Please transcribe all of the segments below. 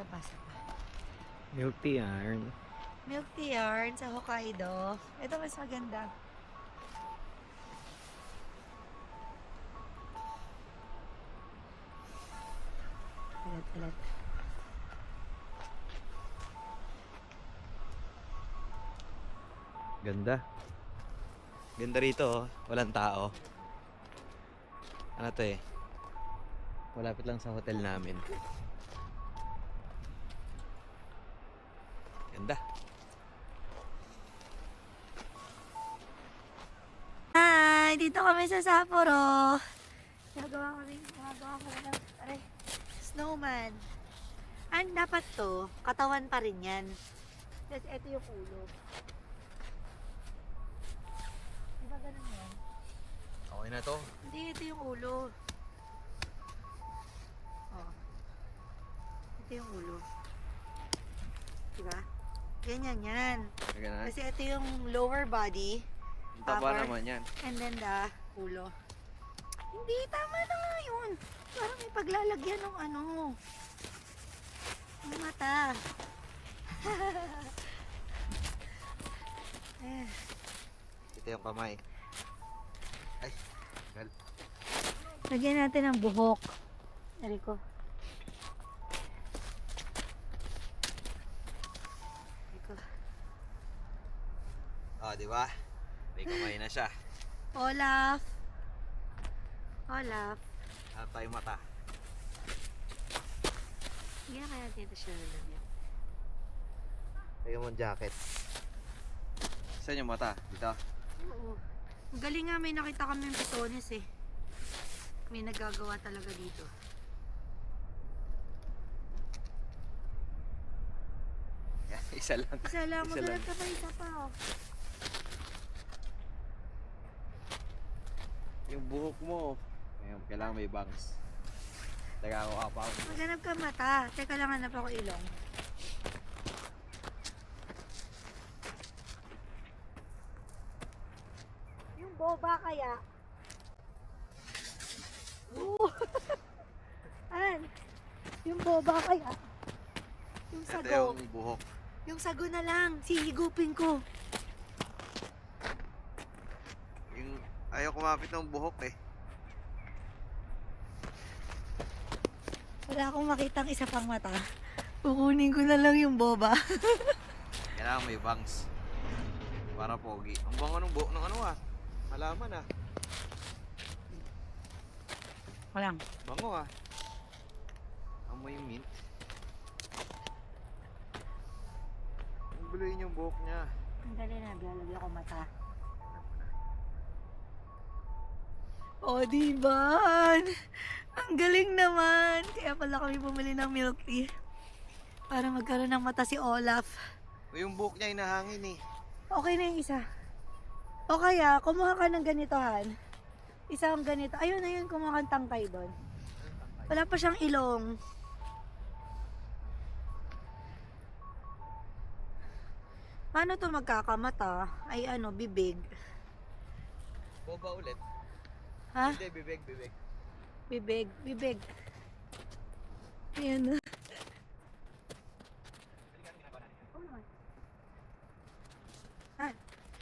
Basa pa. Milk tea yarn. Milk tea yarn sa Hokkaido. Ito mas maganda. Alat. Ganda. Ganda rito oh. Walang tao. Ano to eh? Malapit lang sa hotel namin. Ganda. Hi! Dito kami sa Sapporo. Gumagawa ko ng snowman. And dapat to, katawan pa rin yan. Tapos ito yung ulo. Diba ganun yan? Okay na to. Hindi, ito yung ulo. Oh. Ito yung ulo. Diba? Ganyan yan. Ganun. Kasi ito yung lower body. Ang taba upper, naman yan. and then the ulo. Hindi, tama na nga yun. Parang may paglalagyan ng ano. Ng mata. Eh. Ito yung kamay. Ay, gal. Lagyan natin ng buhok. Eriko. Eriko. Oh, di ba? May kamay na siya. Olaf. Olaf. At tayo mata. Hindi na kaya dito siya lalagyan. Lagyan mo ang jacket. Saan yung mata? Dito? Oo. Ang galing nga, may nakita kami yung pitones eh. May nagagawa talaga dito. Yan, isa lang. Isa lang, Isa maghanap lang. ka pa isa pa oh. Yung buhok mo. Ngayon, kailangan may bangs. Teka ako kapaw. Maghanap ka mata. Teka lang, hanap ako ilong. Yung boba kaya. Oo. An? Yung boba kaya. Yung Ito sago. yung buhok. Yung sago na lang. Sihigupin ko. Yung, ayaw kumapit ng buhok eh. Wala akong makitang isa pang mata. Kukunin ko na lang yung boba. Kailangan may bangs. Para pogi. Ang bango ng buhok ng ano ah. Halaman ah. Walang. Bango ah. Amoy yung mint. Ang buluin yung buhok niya. Ang galing na. Lalagyan ko mata. O, diba? Ang galing naman. Kaya pala kami bumili ng milk tea. Para magkaroon ng mata si Olaf. Yung buhok niya hinahangin eh. Okay na yung isa. O kaya, kumuha ka ng ganitohan. Isang ganito. Ayun, kumuha kang tangkay doon. Wala pa siyang ilong. Paano to magkakamata? Ay ano, bibig. Boba ulit. Ha? Hindi, bibig. Bibig. Ayan na. Oo naman. Ha?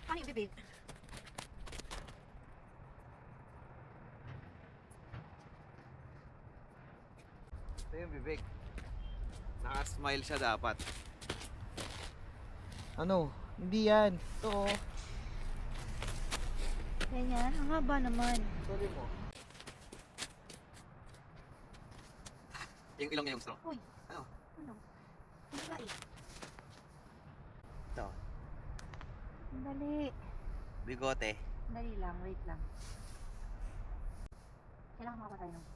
Paano yung bibig? Ito yung bibig. Naka-smile siya dapat. Ano? Hindi yan. Ito oh. Ganyan. Ang haba naman. Sorry mo. Yung ilong niya yung straw. Uy. Ano? Ano? Ang ba eh? Ito. Ang dali. Bigote. Ang dali lang. Wait lang. Kailangan makapatay nung.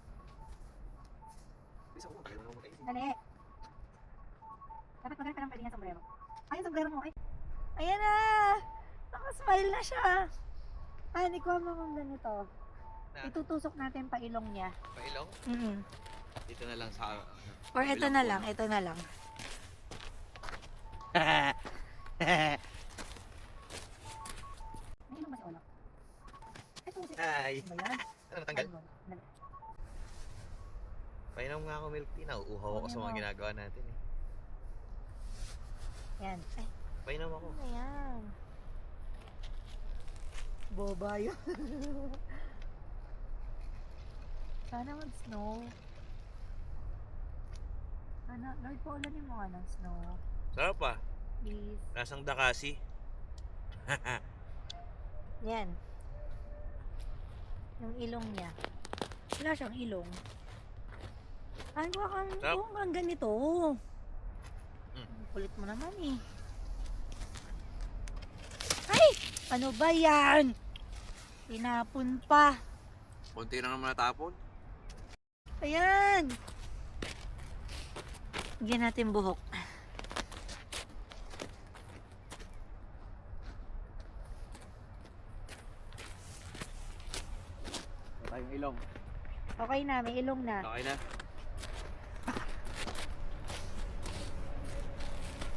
Bisa ko mo. Kailangan mo kayo. Dali. Dapat magalit ka ng pwede nga sombrero. Ay, yung sombrero mo. Ay. Ayan na! Nakasmile na siya. Ay, ikuha mo kung ganito. Na? Itutusok natin pa ilong niya. Pailong? Dito na lang sa... Or ito na lang, ito na lang. May ilong ba si Olaf? Ito si... Ay! Ano ba yan? Ano natanggal? Ayun, dali. Painom nga ako milk tea. Nauuhaw ako sa mga ginagawa natin eh. Yan. Ay, Painom ako. ano yan? Boba yun. Sana mag-snow. Sana, Lord, paulanin mo nga ng snow. Sarap pa. Please. Lasang dakasi. Yan. Yung ilong niya. Wala siyang ilong. Ay, Sarap. kung ang ganito. Mm. Ang kulit mo naman eh. Ay! Ano ba yan? Tinapon pa. Konti na naman natapon. Ayan! Bigyan natin buhok. Wala tayong ilong. Okay na, may ilong na. Okay na.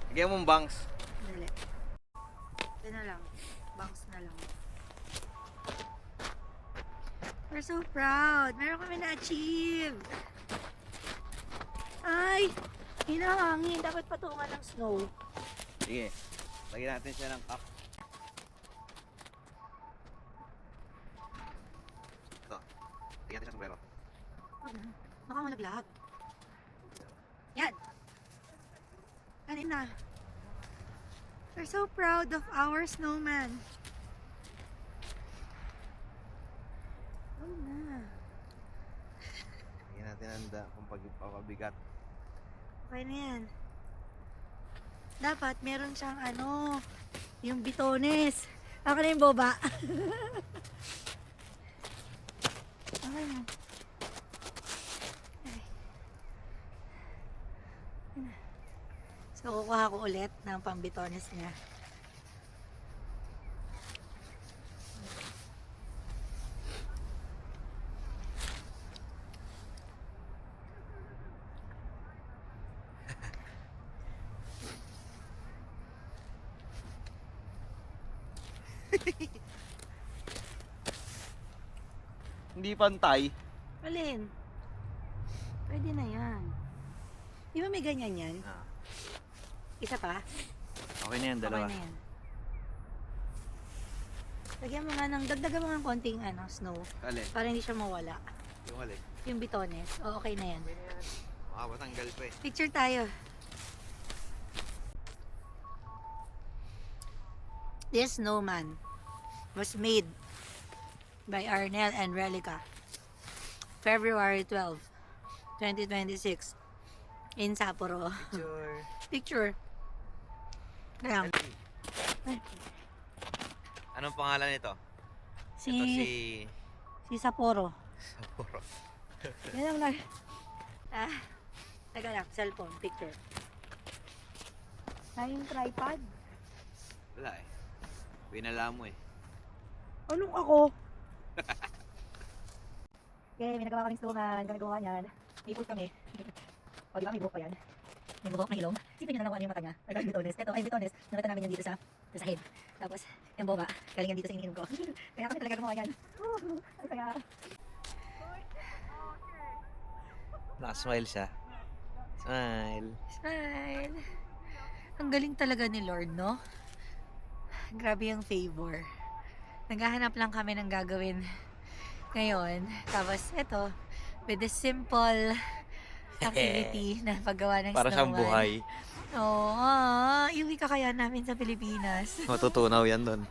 Lagyan mong bangs. Dali. Ito na lang. Bangs na lang. We're so proud. Meron kami na-achieve. Ay! Hinahangin. Dapat patungan ng snow. Sige. Lagyan natin siya ng cup. Ito. Lagyan natin siya sombrero. Baka malaglag. Yan. Kanin na. We're so proud of our snowman. Oh na. Lagyan natin ang kung pagpapabigat. Okay na yan. Dapat meron siyang ano, yung bitones. Ako na yung boba. Okay na. Ay. Ayun na. So, kukuha ko ulit ng pambitones niya. Hindi pantay. Alin? Pwede na yan. Di ba may ganyan yan? Ah. Isa pa? Okay na yan, dalawa. Okay na yan. Lagyan mo nga ng, dagdagan mo nga ng konting ano, snow. Alin? Para hindi siya mawala. Yung alin? Yung bitones. O, okay na yan. Makapatanggal pa eh. Picture tayo. This snowman was made by Arnel and Relica, February 12, 2026, in Sapporo. Sure. Picture. Ayan. Anong pangalan nito? Si, Ito si Sapporo. Sapporo. Yan lang. Taga lang, cellphone, picture. Yung tripod. Wala eh. Pinala mo eh. Anong ako? Okay, may nagawa kaming snowman. Kami gawa niyan. May pool kami. O, di ba may buhok pa yan? May buhok, may ilong. Sipin niyo na lang kung ano yung mata niya. Nagawin bitones. Ito ay bitones. Nakita namin yan dito sa head. Tapos, yung boba. Galing yan dito sa iniinom ko. Kaya kami talaga gumawa yan. Ay, kaya... Nakasmile siya. Smile. Smile. Ang galing talaga ni Lord, no? Grabe yung favor. Naghahanap lang kami ng gagawin ngayon. Tapos, eto, with a simple activity na paggawa ng Para siyang snowman. buhay. Oo, iuwi ka kaya namin sa Pilipinas. Matutunaw yan doon.